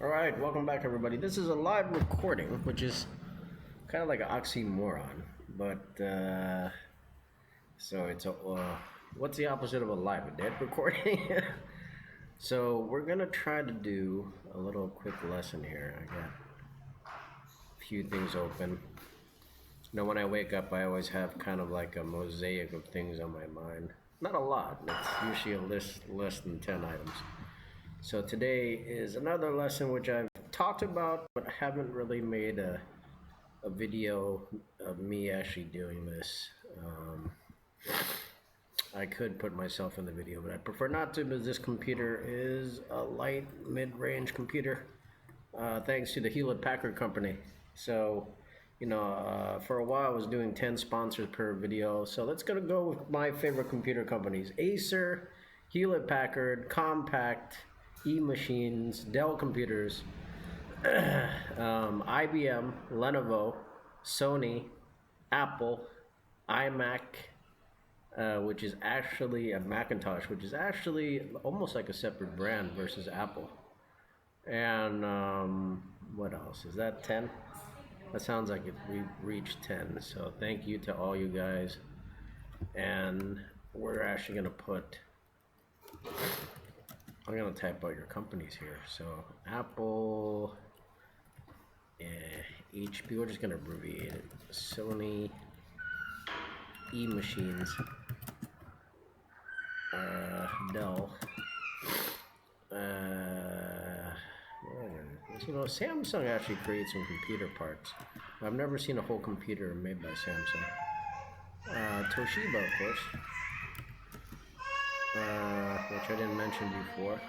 All right, welcome back, everybody. This is a live recording, which is kind of like an oxymoron, but so it's a what's the opposite of a live? A dead recording? So we're gonna try to do a little quick lesson here. I got a few things open. When I wake up, I always have kind of like a mosaic of things on my mind. Not a lot. It's usually a list less than 10 items. So today is another lesson which I've talked about, but I haven't really made a video of me actually doing this. I could put myself in the video, but I prefer not to because this computer is a light mid-range computer, thanks to the Hewlett Packard company. So, for a while I was doing 10 sponsors per video. So let's go with my favorite computer companies: Acer, Hewlett Packard, Compaq, E-Machines, Dell Computers, IBM, Lenovo, Sony, Apple, iMac, which is actually a Macintosh, which is actually almost like a separate brand versus Apple. And what else? Is that 10? That sounds like we reached 10. So thank you to all you guys. And we're actually going to put... I'm going to type out your companies here. So Apple, HP, we're just going to abbreviate it. Sony, E-Machines, Dell, Samsung actually creates some computer parts. I've never seen a whole computer made by Samsung. Toshiba, of course, which I didn't mention before.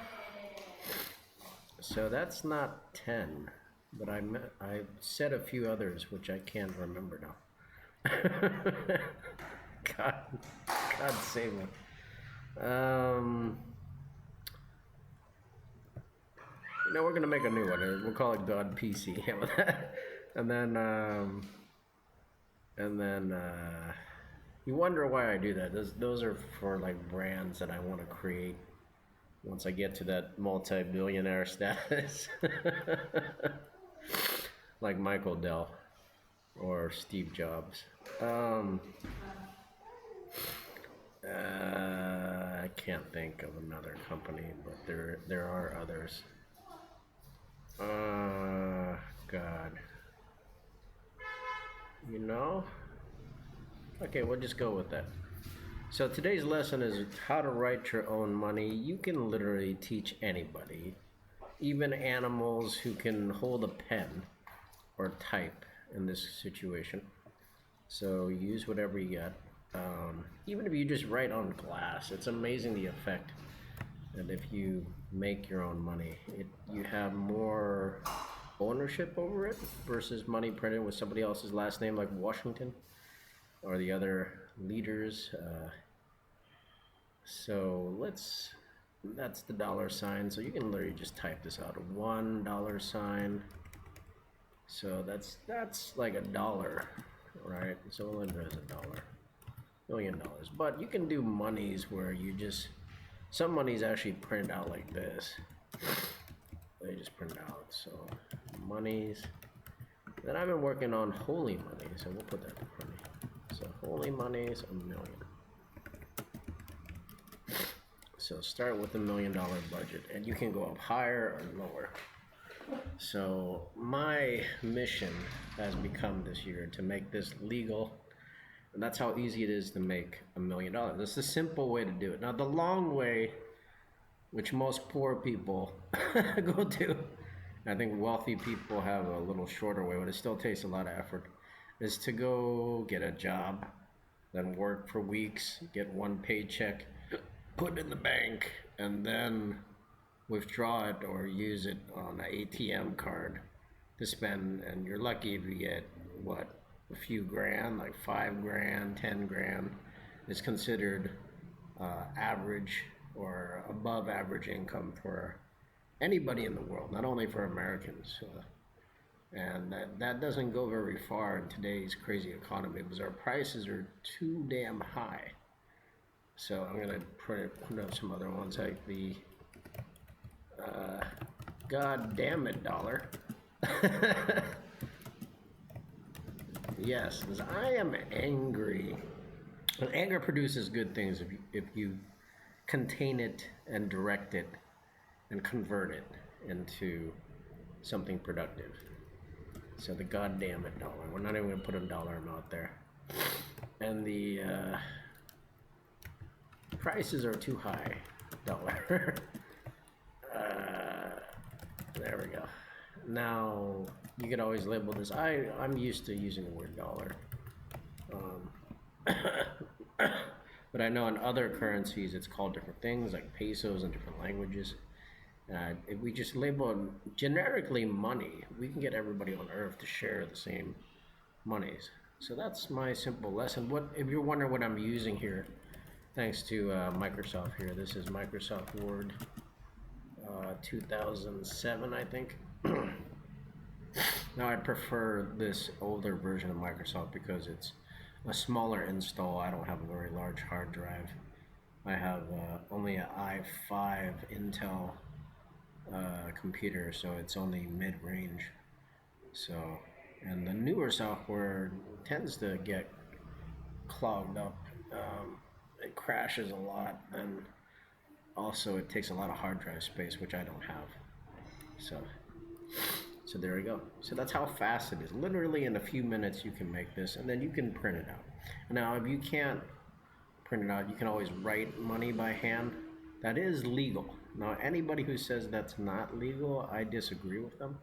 So that's not 10, but I said a few others which I can't remember now. God save me. We're gonna make a new one. We'll call it God PC. and then you wonder why I do that. Those are for like brands that I want to create once I get to that multi-billionaire status, like Michael Dell or Steve Jobs. I can't think of another company, but there are others. God. Okay, we'll just go with that. So today's lesson is how to write your own money. You can literally teach anybody, even animals who can hold a pen or type in this situation. So use whatever you got. Even if you just write on glass, it's amazing the effect. And if you make your own money, you have more ownership over it versus money printed with somebody else's last name, like Washington or the other leaders. So that's the $sign. So you can literally just type this out: $1. So that's like $1, right? So Linda is $1, $1 million. But you can do monies where some money's actually printed out like this. They just print out. So monies. Then I've been working on holy money, so we'll put that in front of me. So holy money is $1 million. So start with $1 million budget, and you can go up higher or lower. So my mission has become this year to make this legal, and that's how easy it is to make $1 million. That's the simple way to do it. Now the long way, which most poor people go to, I think wealthy people have a little shorter way, but it still takes a lot of effort, is to go get a job, then work for weeks, get one paycheck, put it in the bank, and then withdraw it or use it on an ATM card to spend. And you're lucky if you get a few grand, like 5 grand, 10 grand is considered average or above average income for anybody in the world, not only for Americans. And that doesn't go very far in today's crazy economy because our prices are too damn high. So I'm gonna put up some other ones like the God damn it, dollar. Yes, because I am angry. And anger produces good things if you contain it and direct it and convert it into something productive. So the goddamn it dollar. We're not even gonna put a dollar amount there. And the prices are too high. Dollar. There we go. Now you could always label this. I'm used to using the word dollar. But I know in other currencies it's called different things, like pesos in different languages. If we just label it generically money, we can get everybody on earth to share the same monies. So that's my simple lesson. What if you're wondering what I'm using here? Thanks to Microsoft here. This is Microsoft Word 2007, I think. Now I prefer this older version of Microsoft because it's a smaller install. I don't have a very large hard drive. I have only an i5 Intel computer, so it's only mid-range. So, and the newer software tends to get clogged up. It crashes a lot, and also it takes a lot of hard drive space, which I don't have. So there we go. So that's how fast it is. Literally in a few minutes you can make this, and then you can print it out. Now, if you can't print it out, you can always write money by hand. That is legal. Now, anybody who says that's not legal, I disagree with them.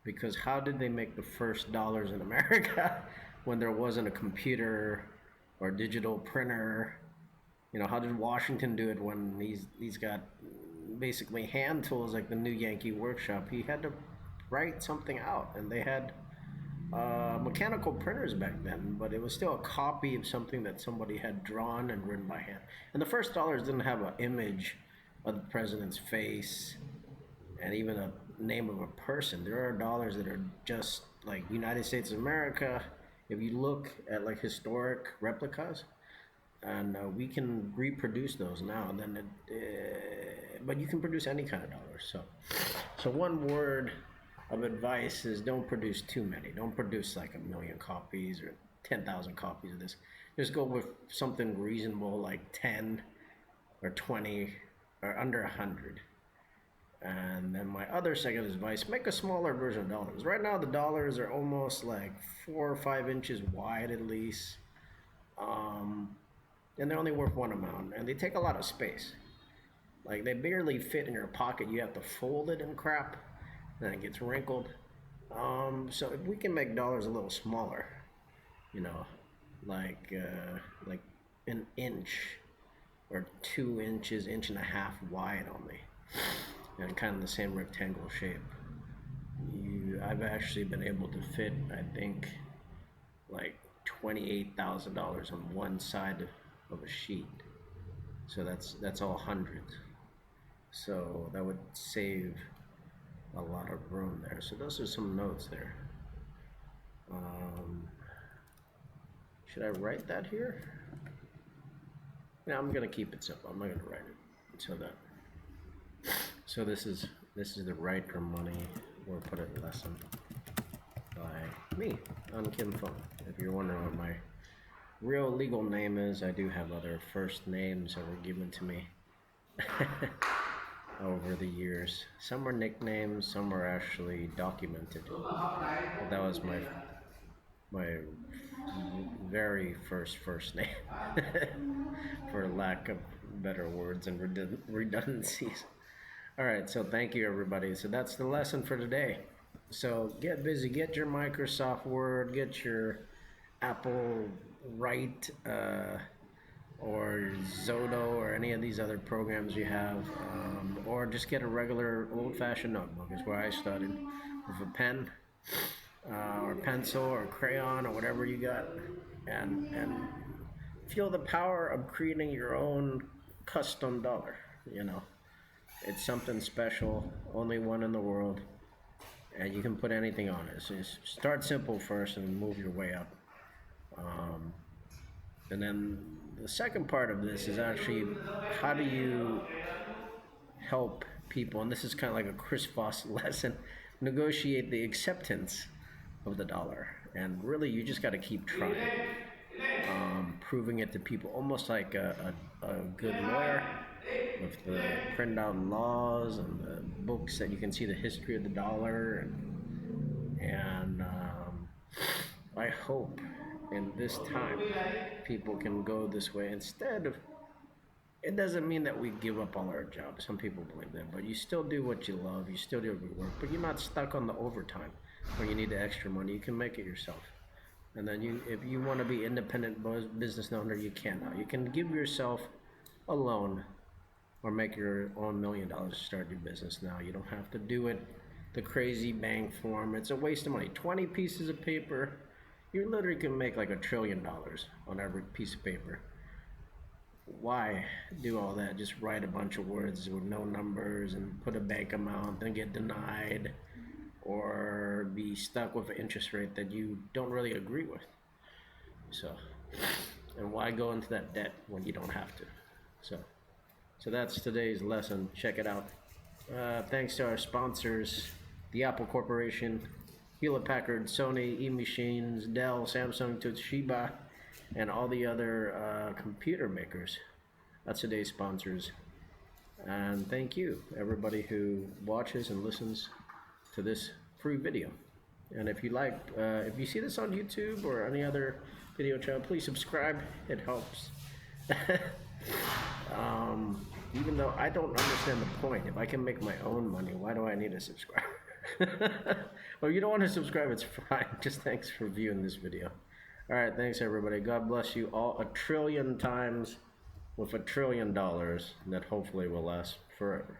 Because how did they make the first dollars in America when there wasn't a computer or digital printer? You know, how did Washington do it when he's got basically hand tools like the new Yankee Workshop? He had to write something out, and they had mechanical printers back then, but it was still a copy of something that somebody had drawn and written by hand. And the first dollars didn't have an image of the president's face and even a name of a person. There are dollars that are just like United States of America. If you look at like historic replicas, and we can reproduce those now, and then but you can produce any kind of dollar. So one word of advice is don't produce too many. Don't produce like 1,000,000 copies or 10,000 copies of this. Just go with something reasonable like 10 or 20 or under 100. And then my other second advice, make a smaller version of dollars. Right now the dollars are almost like 4 or 5 inches wide at least. And they're only worth one amount, and they take a lot of space. Like they barely fit in your pocket. You have to fold it and crap, then it gets wrinkled. So if we can make dollars a little smaller, you know, like an inch or 2 inches, inch and a half wide only, and kind of the same rectangle shape. I've actually been able to fit, I think, like $28,000 on one side of a sheet. So that's all hundreds. So that would save a lot of room there. So those are some notes there. Should I write that here? Yeah, I'm gonna keep it simple. I'm not gonna write it. So this is the right for money, or put it lesson by me. I'm Kim Phung. If you're wondering what my real legal name is, I do have other first names that were given to me over the years. Some were nicknames, some were actually documented. But that was my very first name, for lack of better words and redundancies. All right, so thank you everybody. So that's the lesson for today. So get busy, get your Microsoft Word, get your Apple Write, or Zoto, or any of these other programs you have, or just get a regular old-fashioned notebook is where I started, with a pen, or pencil or crayon or whatever you got, and feel the power of creating your own custom dollar. You know, it's something special, only one in the world, and you can put anything on it. So just start simple first and move your way up. And then the second part of this is actually, how do you help people, and this is kind of like a Chris Voss lesson, negotiate the acceptance of the dollar. And really, you just got to keep trying, proving it to people, almost like a good lawyer with the printed out laws and the books that you can see the history of the dollar. And I hope in this time people can go this way instead of. It doesn't mean that we give up all our jobs. Some people believe that, but you still do what you love. You still do good work, but you're not stuck on the overtime when you need the extra money. You can make it yourself. And then if you want to be independent business owner, you can now. You can give yourself a loan or make your own $1 million to start your business now. You don't have to do it the crazy bank form. It's a waste of money. 20 pieces of paper, you literally can make like $1 trillion on every piece of paper. Why do all that? Just write a bunch of words with no numbers and put a bank amount, then get denied, or be stuck with an interest rate that you don't really agree with. So, and why go into that debt when you don't have to? So that's today's lesson. Check it out. Thanks to our sponsors, the Apple Corporation, Hewlett Packard, Sony, E-Machines, Dell, Samsung, Toshiba, and all the other computer makers. That's today's sponsors. And thank you, everybody who watches and listens to this free video. And if you like, if you see this on YouTube or any other video channel, please subscribe. It helps. Even though I don't understand the point. If I can make my own money, why do I need to subscribe? Well, if you don't want to subscribe, it's fine. Just thanks for viewing this video. All right, thanks everybody. God bless you all 1 trillion times with $1 trillion that hopefully will last forever.